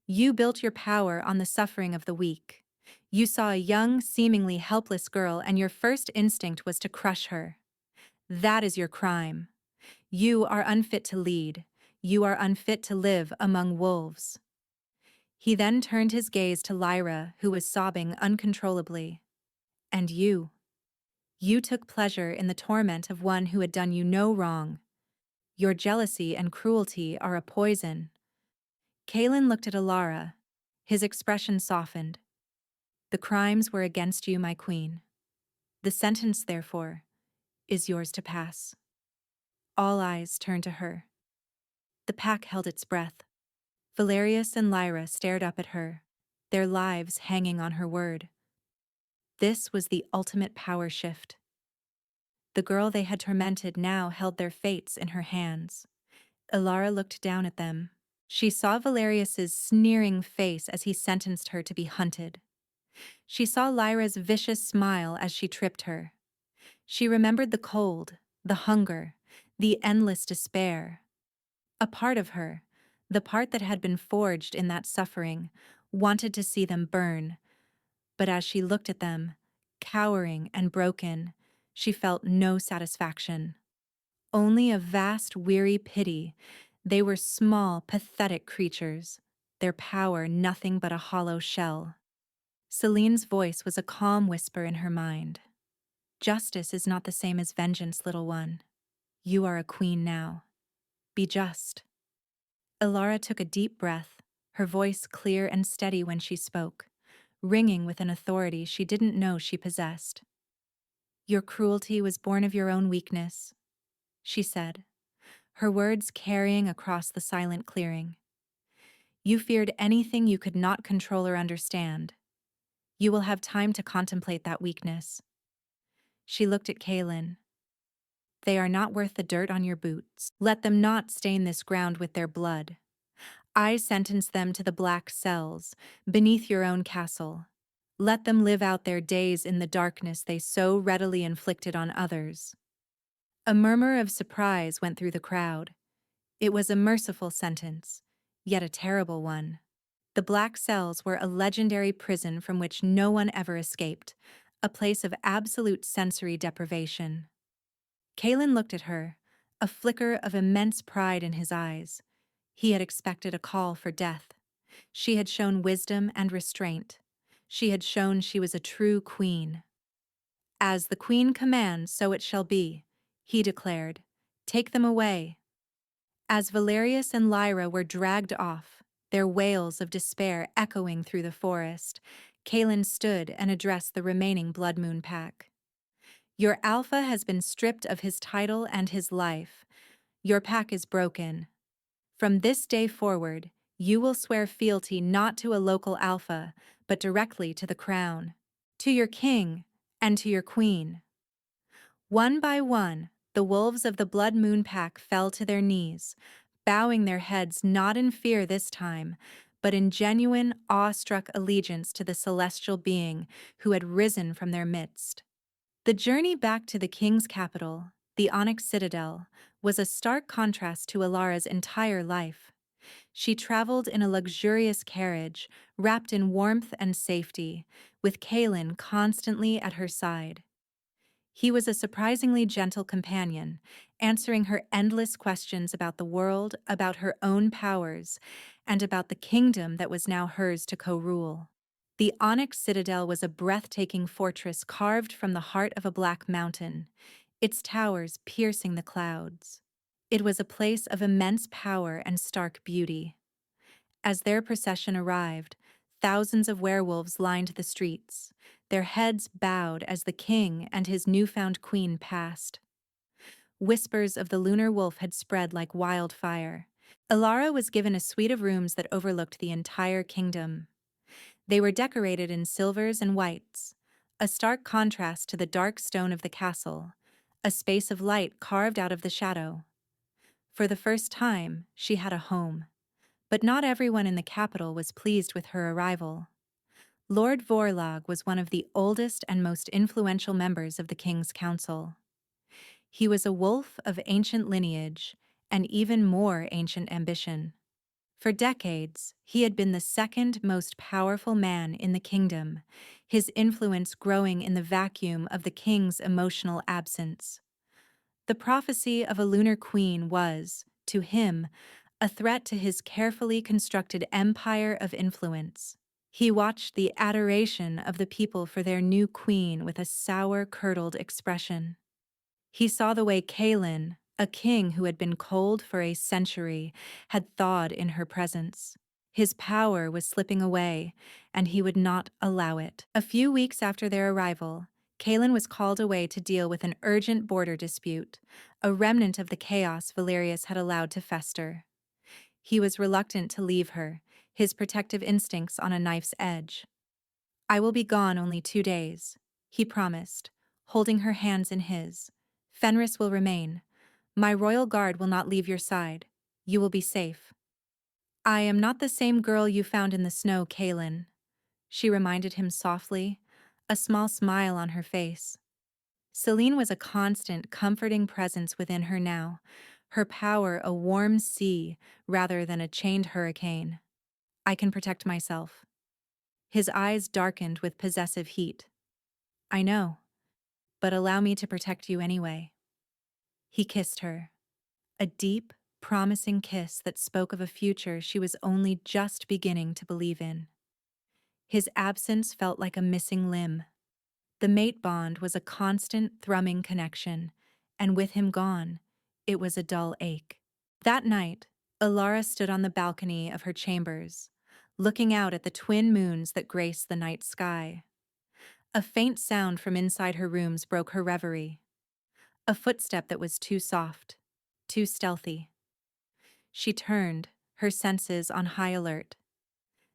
"You built your power on the suffering of the weak. You saw a young, seemingly helpless girl, and your first instinct was to crush her. That is your crime. You are unfit to lead. You are unfit to live among wolves." He then turned his gaze to Lyra, who was sobbing uncontrollably. "And you? You took pleasure in the torment of one who had done you no wrong. Your jealousy and cruelty are a poison." Kaelin looked at Alara. His expression softened. "The crimes were against you, my queen. The sentence, therefore, is yours to pass." All eyes turned to her. The pack held its breath. Valerius and Lyra stared up at her, their lives hanging on her word. This was the ultimate power shift. The girl they had tormented now held their fates in her hands. Alara looked down at them. She saw Valerius's sneering face as he sentenced her to be hunted. She saw Lyra's vicious smile as she tripped her. She remembered the cold, the hunger, the endless despair. A part of her, the part that had been forged in that suffering, wanted to see them burn. But as she looked at them, cowering and broken, she felt no satisfaction. Only a vast, weary pity. They were small, pathetic creatures, their power nothing but a hollow shell. Celine's voice was a calm whisper in her mind. "Justice is not the same as vengeance, little one. You are a queen now. Be just." Alara took a deep breath, her voice clear and steady when she spoke, ringing with an authority she didn't know she possessed. "Your cruelty was born of your own weakness," she said, her words carrying across the silent clearing. "You feared anything you could not control or understand. You will have time to contemplate that weakness." She looked at Kaelin. "They are not worth the dirt on your boots. Let them not stain this ground with their blood. I sentence them to the black cells, beneath your own castle. Let them live out their days in the darkness they so readily inflicted on others." A murmur of surprise went through the crowd. It was a merciful sentence, yet a terrible one. The black cells were a legendary prison from which no one ever escaped, a place of absolute sensory deprivation. Kaelin looked at her, a flicker of immense pride in his eyes. He had expected a call for death. She had shown wisdom and restraint. She had shown she was a true queen. "As the queen commands, so it shall be," he declared. "Take them away." As Valerius and Lyra were dragged off, their wails of despair echoing through the forest, Kaelin stood and addressed the remaining Blood Moon pack. "Your alpha has been stripped of his title and his life. Your pack is broken. From this day forward, you will swear fealty not to a local alpha, but directly to the crown, to your king, and to your queen." One by one, the wolves of the Blood Moon pack fell to their knees, bowing their heads not in fear this time, but in genuine, awe-struck allegiance to the celestial being who had risen from their midst. The journey back to the king's capital, the Onyx Citadel, was a stark contrast to Alara's entire life. She traveled in a luxurious carriage, wrapped in warmth and safety, with Kaelin constantly at her side. He was a surprisingly gentle companion, answering her endless questions about the world, about her own powers, and about the kingdom that was now hers to co-rule. The Onyx Citadel was a breathtaking fortress carved from the heart of a black mountain, its towers piercing the clouds. It was a place of immense power and stark beauty. As their procession arrived, thousands of werewolves lined the streets, their heads bowed as the king and his newfound queen passed. Whispers of the lunar wolf had spread like wildfire. Ilara was given a suite of rooms that overlooked the entire kingdom. They were decorated in silvers and whites, a stark contrast to the dark stone of the castle, a space of light carved out of the shadow. For the first time, she had a home. But not everyone in the capital was pleased with her arrival. Lord Vorlog was one of the oldest and most influential members of the king's council. He was a wolf of ancient lineage and even more ancient ambition. For decades, he had been the second most powerful man in the kingdom, his influence growing in the vacuum of the king's emotional absence. The prophecy of a lunar queen was, to him, a threat to his carefully constructed empire of influence. He watched the adoration of the people for their new queen with a sour-curdled expression. He saw the way Kaelin, a king who had been cold for a century, had thawed in her presence. His power was slipping away, and he would not allow it. A few weeks after their arrival, Kaelin was called away to deal with an urgent border dispute, a remnant of the chaos Valerius had allowed to fester. He was reluctant to leave her, his protective instincts on a knife's edge. "I will be gone only 2 days," he promised, holding her hands in his. "Fenris will remain. My royal guard will not leave your side. You will be safe." "I am not the same girl you found in the snow, Kaelin," she reminded him softly, a small smile on her face. Celine was a constant, comforting presence within her now, her power a warm sea rather than a chained hurricane. "I can protect myself." His eyes darkened with possessive heat. "I know, but allow me to protect you anyway." He kissed her, a deep, promising kiss that spoke of a future she was only just beginning to believe in. His absence felt like a missing limb. The mate bond was a constant, thrumming connection, and with him gone, it was a dull ache. That night, Ilara stood on the balcony of her chambers, looking out at the twin moons that graced the night sky. A faint sound from inside her rooms broke her reverie. A footstep that was too soft, too stealthy. She turned, her senses on high alert.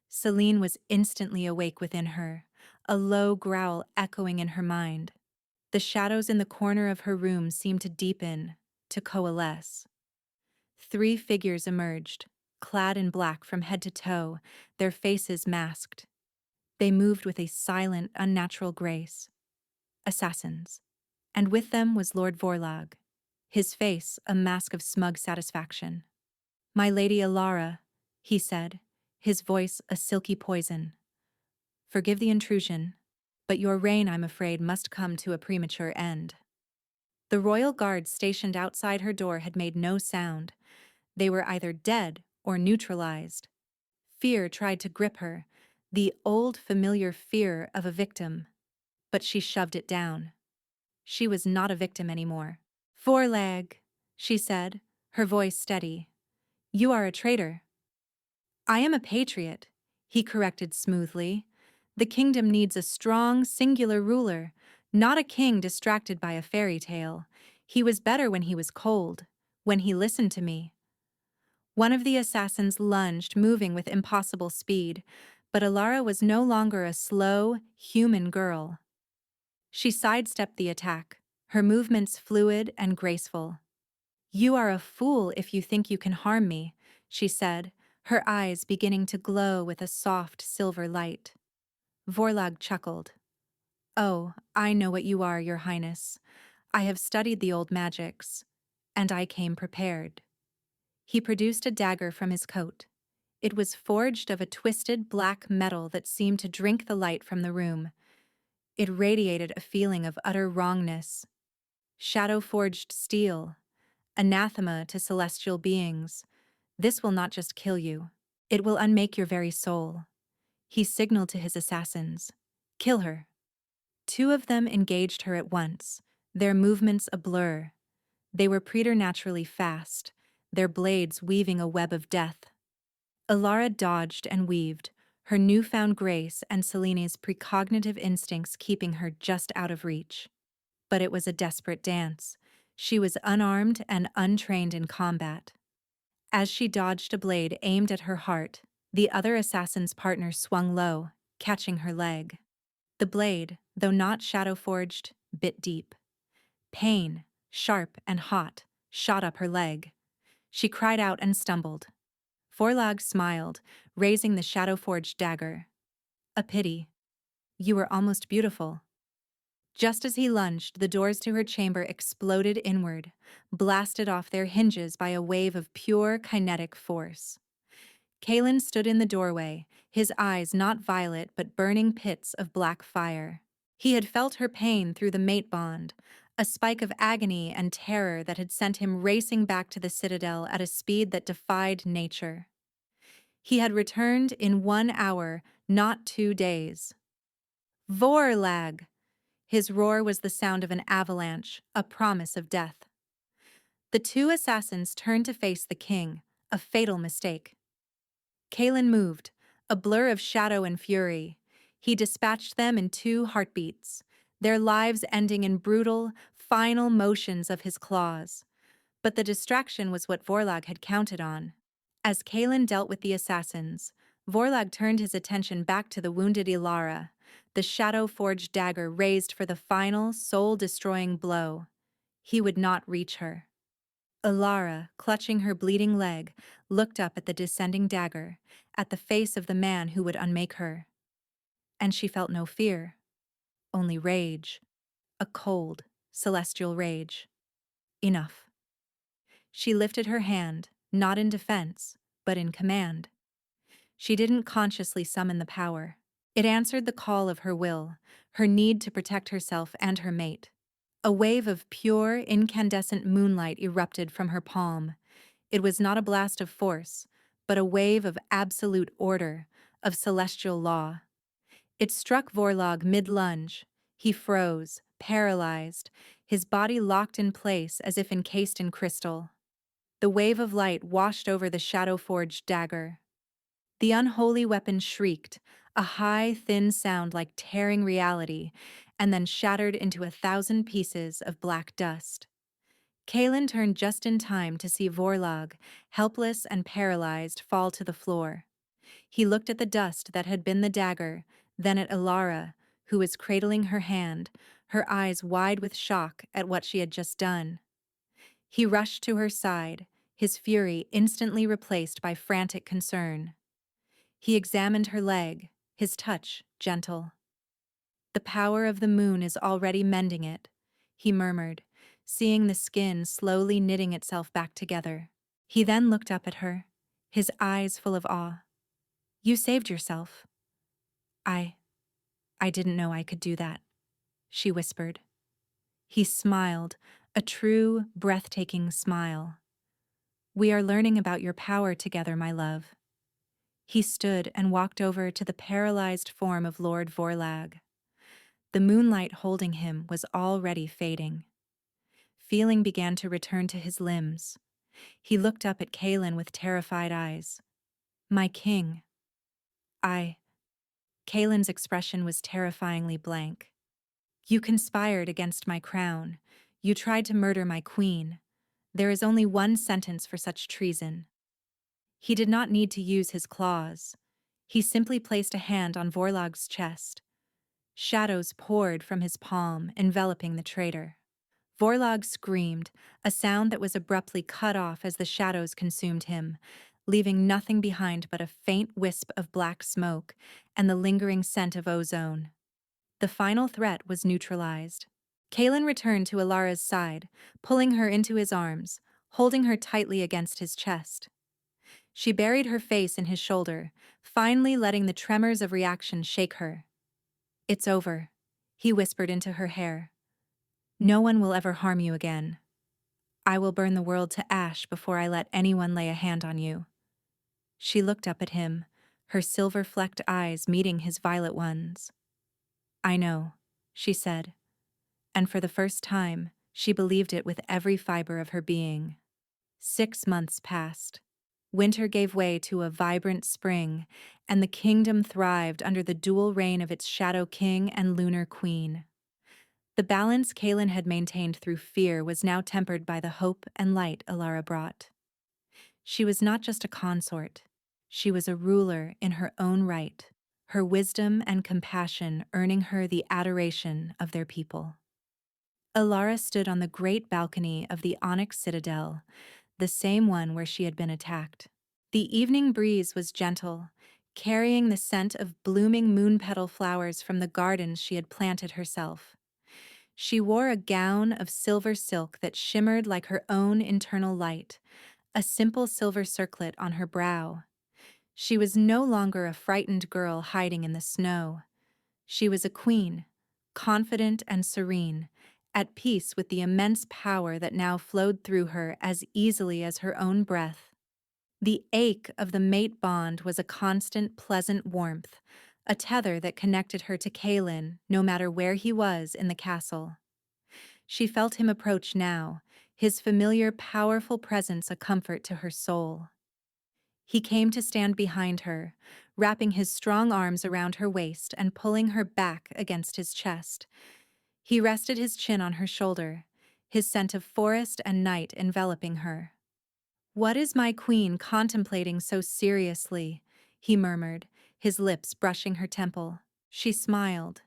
Celine was instantly awake within her, a low growl echoing in her mind. The shadows in the corner of her room seemed to deepen, to coalesce. 3 figures emerged, clad in black from head to toe, their faces masked. They moved with a silent, unnatural grace. Assassins. And with them was Lord Vorlag, his face a mask of smug satisfaction. "My Lady Ilara," he said, his voice a silky poison. "Forgive the intrusion, but your reign, I'm afraid, must come to a premature end." The royal guards stationed outside her door had made no sound. They were either dead or neutralized. Fear tried to grip her, the old familiar fear of a victim, but she shoved it down. She was not a victim anymore. "Vorlag," she said, her voice steady. "You are a traitor." "I am a patriot," he corrected smoothly. "The kingdom needs a strong, singular ruler, not a king distracted by a fairy tale. He was better when he was cold, when he listened to me." One of the assassins lunged, moving with impossible speed, but Ilara was no longer a slow, human girl. She sidestepped the attack, her movements fluid and graceful. "You are a fool if you think you can harm me," she said, her eyes beginning to glow with a soft silver light. Vorlag chuckled. "Oh, I know what you are, Your Highness. I have studied the old magics, and I came prepared." He produced a dagger from his coat. It was forged of a twisted black metal that seemed to drink the light from the room. It radiated a feeling of utter wrongness, Shadow-forged steel, anathema to celestial beings. This will not just kill you. It will unmake your very soul. He signaled to his assassins. Kill her. Two of them engaged her at once, their movements a blur. They were preternaturally fast, their blades weaving a web of death. Alara dodged and weaved, her newfound grace and Selene's precognitive instincts keeping her just out of reach. But it was a desperate dance. She was unarmed and untrained in combat. As she dodged a blade aimed at her heart, the other assassin's partner swung low, catching her leg. The blade, though not shadow-forged, bit deep. Pain, sharp and hot, shot up her leg. She cried out and stumbled. Vorlag smiled, raising the shadow-forged dagger. A pity. You were almost beautiful. Just as he lunged, the doors to her chamber exploded inward, blasted off their hinges by a wave of pure kinetic force. Kalen stood in the doorway, his eyes not violet but burning pits of black fire. He had felt her pain through the mate bond, a spike of agony and terror that had sent him racing back to the citadel at a speed that defied nature. He had returned in 1 hour, not 2 days. Vorlag! His roar was the sound of an avalanche, a promise of death. The two assassins turned to face the king, a fatal mistake. Kalen moved, a blur of shadow and fury. He dispatched them in 2 heartbeats, their lives ending in brutal, final motions of his claws. But the distraction was what Vorlag had counted on. As Kalen dealt with the assassins, Vorlag turned his attention back to the wounded Ilara, the shadow-forged dagger raised for the final, soul-destroying blow. He would not reach her. Ilara, clutching her bleeding leg, looked up at the descending dagger, at the face of the man who would unmake her. And she felt no fear, only rage, a cold, celestial rage. Enough. She lifted her hand, not in defense, but in command. She didn't consciously summon the power. It answered the call of her will, her need to protect herself and her mate. A wave of pure, incandescent moonlight erupted from her palm. It was not a blast of force, but a wave of absolute order, of celestial law. It struck Vorlag mid-lunge. He froze, paralyzed, his body locked in place as if encased in crystal. The wave of light washed over the shadow-forged dagger. The unholy weapon shrieked, a high, thin sound like tearing reality, and then shattered into 1,000 pieces of black dust. Kalen turned just in time to see Vorlag, helpless and paralyzed, fall to the floor. He looked at the dust that had been the dagger, then at Ilara, who was cradling her hand, her eyes wide with shock at what she had just done. He rushed to her side, his fury instantly replaced by frantic concern. He examined her leg, his touch gentle. "The power of the moon is already mending it," he murmured, seeing the skin slowly knitting itself back together. He then looked up at her, his eyes full of awe. "You saved yourself." I didn't know I could do that," she whispered. He smiled, a true, breathtaking smile. "We are learning about your power together, my love." He stood and walked over to the paralyzed form of Lord Vorlag. The moonlight holding him was already fading. Feeling began to return to his limbs. He looked up at Kalen with terrified eyes. "My king." Kalen's expression was terrifyingly blank. "You conspired against my crown. You tried to murder my queen. There is only one sentence for such treason." He did not need to use his claws. He simply placed a hand on Vorlag's chest. Shadows poured from his palm, enveloping the traitor. Vorlag screamed, a sound that was abruptly cut off as the shadows consumed him, leaving nothing behind but a faint wisp of black smoke and the lingering scent of ozone. The final threat was neutralized. Kalen returned to Ilara's side, pulling her into his arms, holding her tightly against his chest. She buried her face in his shoulder, finally letting the tremors of reaction shake her. "It's over," he whispered into her hair. No one will ever harm you again. I will burn the world to ash before I let anyone lay a hand on you." She looked up at him, her silver-flecked eyes meeting his violet ones. "I know," she said, and for the first time, she believed it with every fiber of her being. 6 months passed. Winter gave way to a vibrant spring, and the kingdom thrived under the dual reign of its Shadow King and Lunar Queen. The balance Kaelin had maintained through fear was now tempered by the hope and light Alara brought. She was not just a consort, she was a ruler in her own right, her wisdom and compassion earning her the adoration of their people. Alara stood on the great balcony of the Onyx Citadel, the same one where she had been attacked. The evening breeze was gentle, carrying the scent of blooming moon petal flowers from the gardens she had planted herself. She wore a gown of silver silk that shimmered like her own internal light, a simple silver circlet on her brow. She was no longer a frightened girl hiding in the snow. She was a queen, confident and serene, at peace with the immense power that now flowed through her as easily as her own breath. The ache of the mate bond was a constant, pleasant warmth, a tether that connected her to Kaelin no matter where he was in the castle. She felt him approach now, his familiar, powerful presence a comfort to her soul. He came to stand behind her, wrapping his strong arms around her waist and pulling her back against his chest. He rested his chin on her shoulder, his scent of forest and night enveloping her. "What is my queen contemplating so seriously?" he murmured, his lips brushing her temple. She smiled,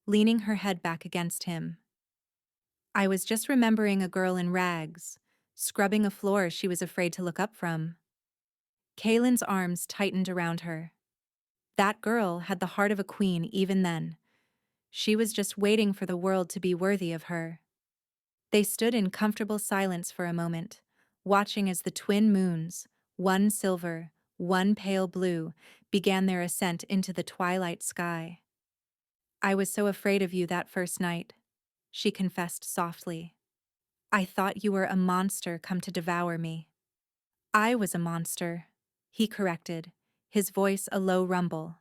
leaning her head back against him. "I was just remembering a girl in rags, scrubbing a floor she was afraid to look up from." Kaelin's arms tightened around her. That girl had the heart of a queen even then. She was just waiting for the world to be worthy of her. They stood in comfortable silence for a moment, watching as the twin moons, one silver, one pale blue, began their ascent into the twilight sky. "I was so afraid of you that first night," she confessed softly. "I thought you were a monster come to devour me." "I was a monster," he corrected, his voice a low rumble.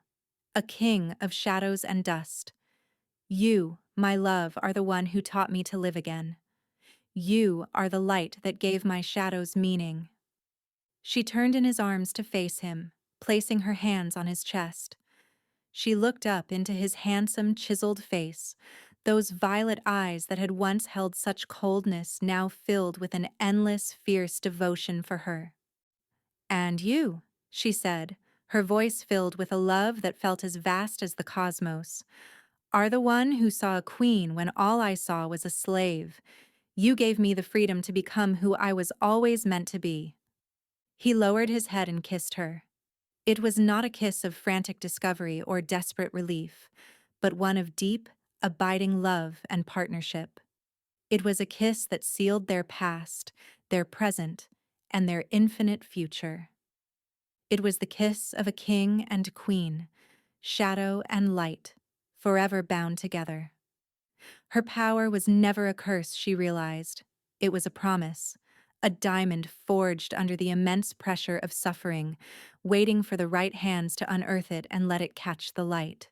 "A king of shadows and dust. You, my love, are the one who taught me to live again. You are the light that gave my shadows meaning." She turned in his arms to face him, placing her hands on his chest. She looked up into his handsome, chiseled face, those violet eyes that had once held such coldness now filled with an endless, fierce devotion for her. "And you," she said, her voice filled with a love that felt as vast as the cosmos, "are the one who saw a queen when all I saw was a slave. You gave me the freedom to become who I was always meant to be." He lowered his head and kissed her. It was not a kiss of frantic discovery or desperate relief, but one of deep, abiding love and partnership. It was a kiss that sealed their past, their present, and their infinite future. It was the kiss of a king and queen, shadow and light, forever bound together. Her power was never a curse, she realized. It was a promise, a diamond forged under the immense pressure of suffering, waiting for the right hands to unearth it and let it catch the light.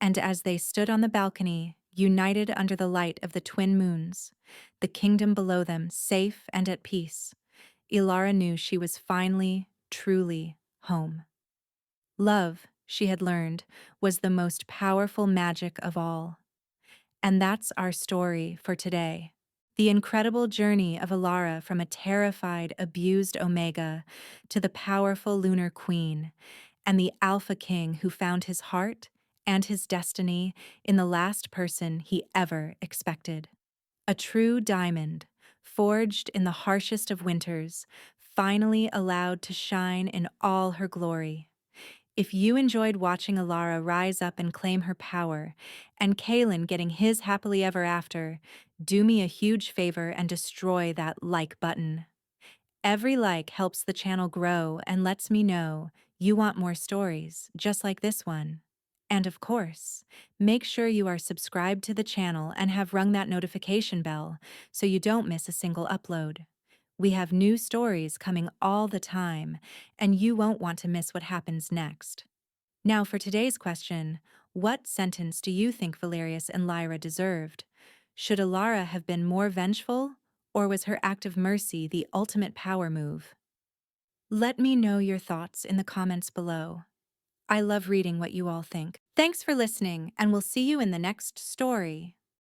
And as they stood on the balcony, united under the light of the twin moons, the kingdom below them safe and at peace, Ilara knew she was finally, truly home. Love, she had learned, was the most powerful magic of all. And that's our story for today. The incredible journey of Alara from a terrified, abused Omega to the powerful Lunar Queen, and the Alpha King who found his heart and his destiny in the last person he ever expected. A true diamond, forged in the harshest of winters, finally allowed to shine in all her glory. If you enjoyed watching Alara rise up and claim her power, and Kaelin getting his happily ever after, do me a huge favor and destroy that like button. Every like helps the channel grow and lets me know you want more stories, just like this one. And of course, make sure you are subscribed to the channel and have rung that notification bell so you don't miss a single upload. We have new stories coming all the time, and you won't want to miss what happens next. Now, for today's question, what sentence do you think Valerius and Lyra deserved? Should Alara have been more vengeful, or was her act of mercy the ultimate power move? Let me know your thoughts in the comments below. I love reading what you all think. Thanks for listening, and we'll see you in the next story.